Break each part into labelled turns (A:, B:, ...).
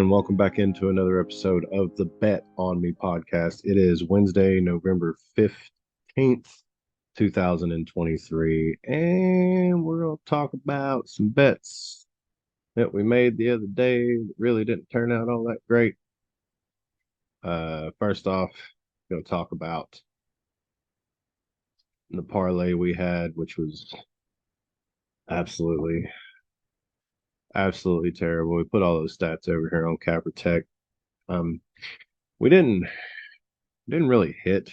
A: and welcome back into another episode of the Bet on Me podcast. It is Wednesday, November 15th, 2023, and we're going to talk about some bets that we made the other day that really didn't turn out all that great. First off, going to talk about the parlay we had, which was absolutely, absolutely terrible. We put all those stats over here on Capper Tech. We didn't really hit.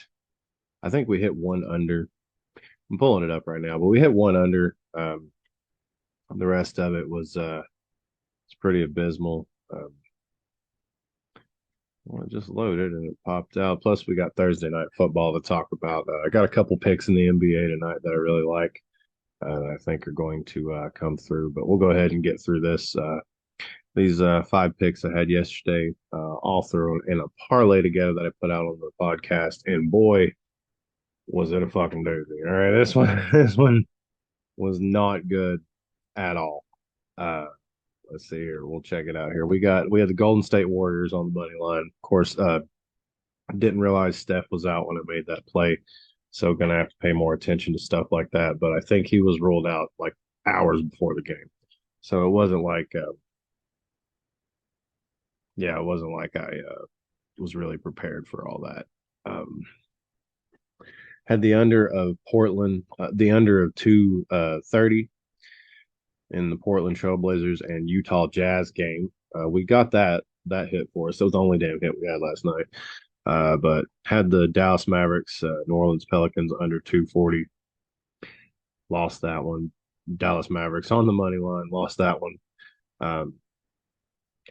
A: I think we hit one under. I'm pulling it up right now, but we hit one under. The rest of it was it's pretty abysmal. Well, it just loaded and it popped out. Plus, we got Thursday night football to talk about. I got a couple picks in the NBA tonight that I really like, that I think are going to come through. But we'll go ahead and get through this. These five picks I had yesterday, all thrown in a parlay together that I put out on the podcast, and boy, was it a fucking doozy. All right, this one, this one was not good at all. Uh, let's see here. We'll check it out here. We had the Golden State Warriors on the money line. Of course, didn't realize Steph was out when I made that play, so gonna have to pay more attention to stuff like that. But I think he was ruled out like hours before the game, so it wasn't like, yeah, it wasn't like I was really prepared for all that. Had the under of Portland, the under of 230 in the Portland Trailblazers and Utah Jazz game. We got that hit for us. That was the only damn hit we had last night. But had the Dallas Mavericks, New Orleans Pelicans under 240. Lost that one. Dallas Mavericks on the money line. Lost that one. Um,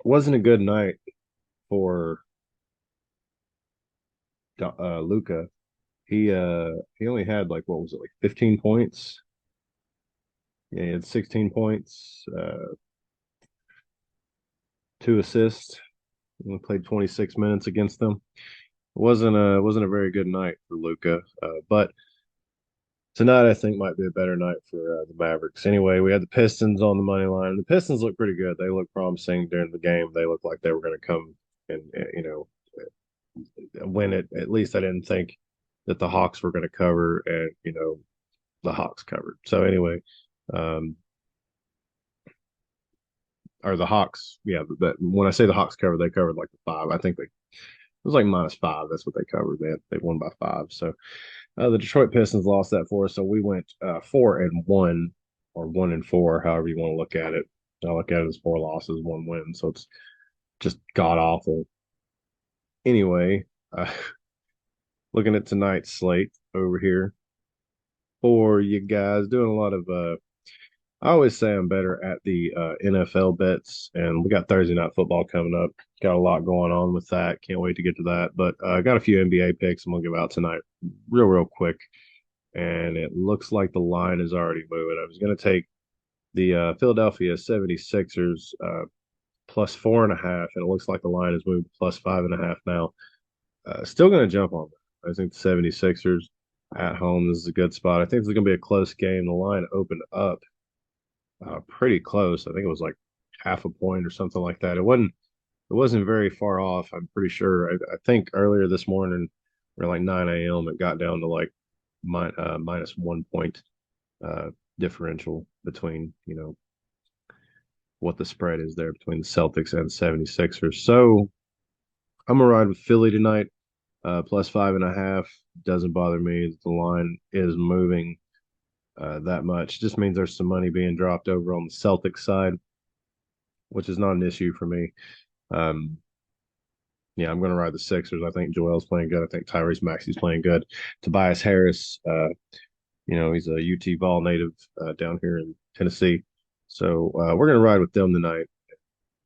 A: wasn't a good night for Luca. He only had like, what was it, like 15 points. Yeah, he had 16 points, two assists. We played 26 minutes against them. It wasn't a very good night for Luca. But tonight I think might be a better night for the Mavericks. Anyway, we had the Pistons on the money line. The Pistons look pretty good. They look promising during the game. They looked like they were going to come and win it. At least I didn't think that the Hawks were going to cover, and the Hawks covered. So anyway, um, or the Hawks, yeah. That when I say the Hawks covered, they covered like the five. I think it was like -5. That's what they covered. They won by 5. So the Detroit Pistons lost that for us. So we went 4-1 or 1-4, however you want to look at it. I look at it as 4 losses, 1 win. So it's just god awful. Anyway, looking at tonight's slate over here for you guys, doing a lot of I always say I'm better at the NFL bets, and we got Thursday night football coming up. Got a lot going on with that. Can't wait to get to that. But I got a few NBA picks I'm gonna give out tonight, real quick. And it looks like the line is already moving. I was gonna take the Philadelphia 76ers plus 4.5, and it looks like the line has moved to plus 5.5 now. Still gonna jump on that. I think the 76ers at home, this is a good spot. I think this is gonna be a close game. The line opened up pretty close. I think it was like half a point or something like that. It wasn't very far off. I'm pretty sure. I think earlier this morning, or like 9 a.m., it got down to like minus 1 point differential between what the spread is there between the Celtics and the 76ers. So I'm gonna ride with Philly tonight, plus 5.5. Doesn't bother me that the line is moving that much. Just means there's some money being dropped over on the Celtics side, which is not an issue for me. Um, yeah, I'm going to ride the Sixers. I think Joel's playing good. I think Tyrese Maxey's playing good. Tobias Harris, he's a UT Vol native down here in Tennessee. So we're going to ride with them tonight.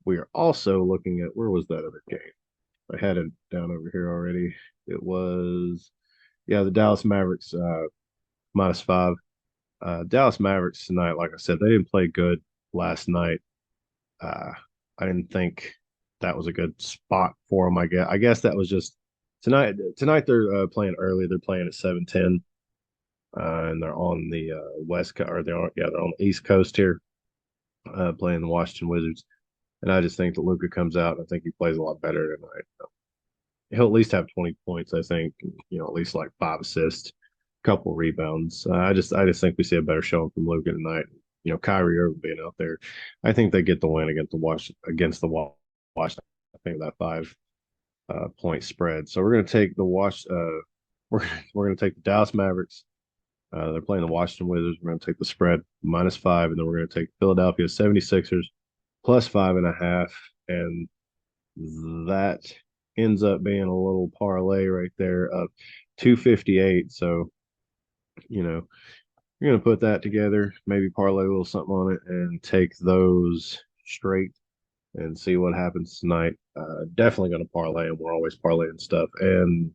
A: We are also looking at, where was that other game? I had it down over here already. It was, yeah, the Dallas Mavericks -5. Dallas Mavericks tonight, like I said, they didn't play good last night. Uh, I didn't think that was a good spot for them. I guess that was just tonight. Tonight they're playing early. They're playing at 7:10, and they're on the West Coast, or they're on the East Coast here, playing the Washington Wizards. and I just think that Luka comes out. And I think he plays a lot better tonight. He'll at least have 20 points. I think, at least like 5 assists, couple rebounds. I just think we see a better showing from Luka tonight. Kyrie Irving being out there, I think they get the win against the Wash. I think that 5 point spread. So we're going to take the Wash. We're going to take the Dallas Mavericks. They're playing the Washington Wizards. We're going to take the spread -5, and then we're going to take Philadelphia 76ers +5.5, and that ends up being a little parlay right there of 258. So, you're going to put that together, maybe parlay a little something on it, and take those straight and see what happens tonight. Definitely going to parlay, and we're always parlaying stuff. And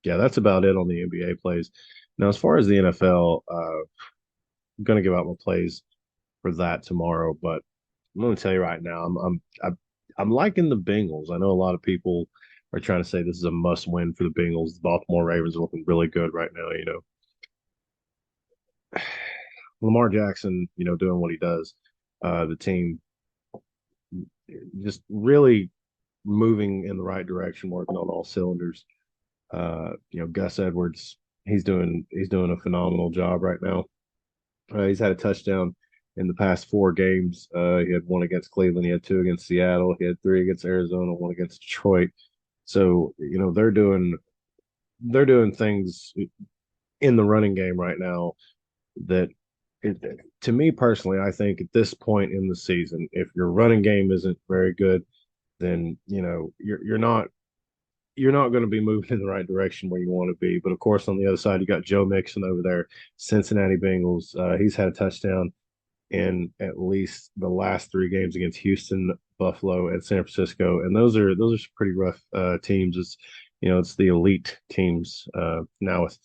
A: yeah, that's about it on the NBA plays. Now, as far as the NFL, I'm going to give out my plays for that tomorrow, but I'm going to tell you right now, I'm liking the Bengals. I know a lot of people are trying to say this is a must win for the Bengals. The Baltimore Ravens are looking really good right now. Lamar Jackson, doing what he does. The team just really moving in the right direction, working on all cylinders. Gus Edwards, he's doing a phenomenal job right now. He's had a touchdown in the past 4 games. He had one against Cleveland, he had two against Seattle, he had three against Arizona, one against Detroit. So, they're doing things in the running game right now that it, to me personally, I think at this point in the season, if your running game isn't very good, then you're not going to be moving in the right direction where you want to be. But of course, on the other side, you got Joe Mixon over there, Cincinnati Bengals. He's had a touchdown in at least the last 3 games against Houston, Buffalo, and San Francisco, and those are some pretty rough teams. It's the elite teams now with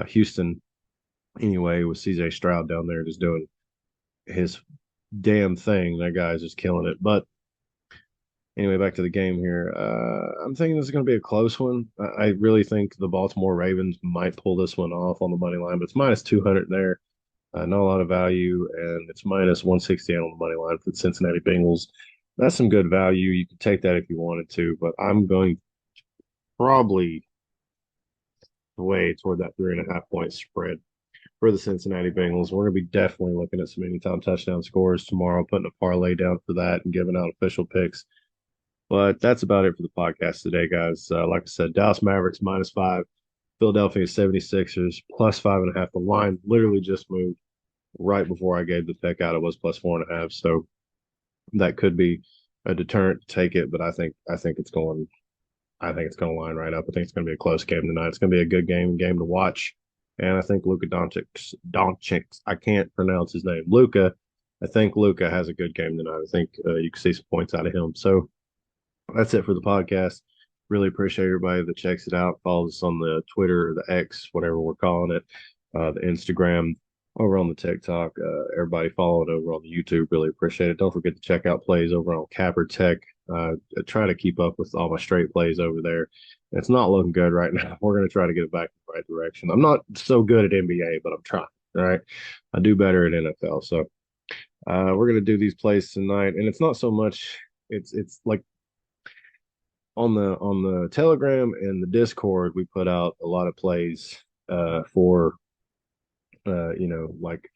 A: Houston anyway, with CJ Stroud down there just doing his damn thing. That guy's just killing it. But anyway, back to the game here. I'm thinking this is going to be a close one. I really think the Baltimore Ravens might pull this one off on the money line, but it's -200 there. Not a lot of value, and it's -168 on the money line for the Cincinnati Bengals. That's some good value. You could take that if you wanted to, but I'm going probably way toward that 3.5 point spread for the Cincinnati Bengals. We're going to be definitely looking at some anytime touchdown scores tomorrow, putting a parlay down for that and giving out official picks. But that's about it for the podcast today, guys. Like I said, Dallas Mavericks -5, Philadelphia 76ers +5.5. The line literally just moved right before I gave the pick out. It was +4.5. So that could be a deterrent to take it, but I think it's going to line right up. I think it's going to be a close game tonight. It's going to be a good game to watch. And I think Doncic, I can't pronounce his name. I think Luka has a good game tonight. I think you can see some points out of him. So that's it for the podcast. Really appreciate everybody that checks it out, follows us on the Twitter, the X, whatever we're calling it, the Instagram, over on the TikTok. Everybody following over on the YouTube. Really appreciate it. Don't forget to check out plays over on Capper Tech. I try to keep up with all my straight plays over there. It's not looking good right now. We're going to try to get it back in the right direction. I'm not so good at NBA, but I'm trying. All right. I do better at NFL. So we're going to do these plays tonight. And it's not so much, it's like on the Telegram and the Discord, we put out a lot of plays for like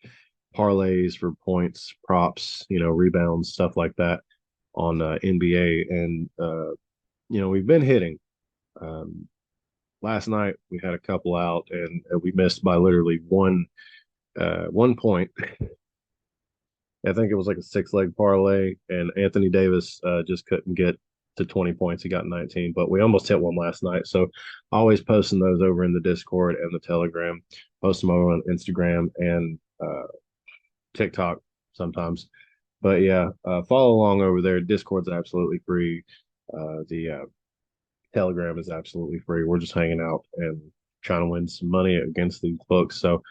A: parlays for points, props, rebounds, stuff like that on NBA, and we've been hitting. Last night we had a couple out, and we missed by literally 1 point. I think it was like a 6-leg parlay, and Anthony Davis just couldn't get to 20 points. He got 19, but we almost hit one last night. So always posting those over in the Discord and the Telegram, post them over on Instagram and TikTok sometimes. But yeah, follow along over there. Discord's absolutely free. The Telegram is absolutely free. We're just hanging out and trying to win some money against these books. So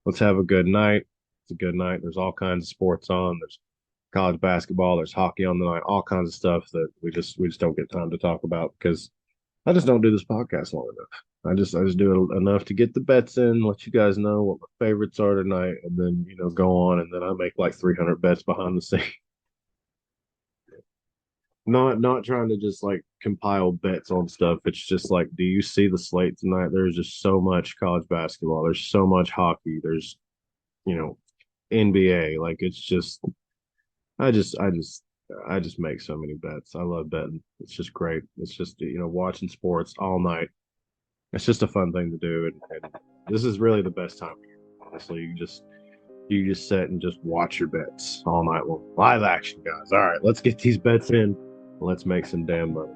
A: let's have a good night. It's a good night. There's all kinds of sports on. There's college basketball. There's hockey on the night. All kinds of stuff that we just don't get time to talk about because I just don't do this podcast long enough. I just do it enough to get the bets in, let you guys know what my favorites are tonight, and then go on, and then I make like 300 bets behind the scenes. Not trying to just like compile bets on stuff. It's just like, do you see the slate tonight? There's just so much college basketball. There's so much hockey. There's, you know, NBA. Like it's just I just I just I just make so many bets. I love betting. It's just great. It's just, watching sports all night. It's just a fun thing to do, and this is really the best time of year. Honestly, you just sit and just watch your bets all night long. Live action, guys. All right, let's get these bets in. Let's make some damn money.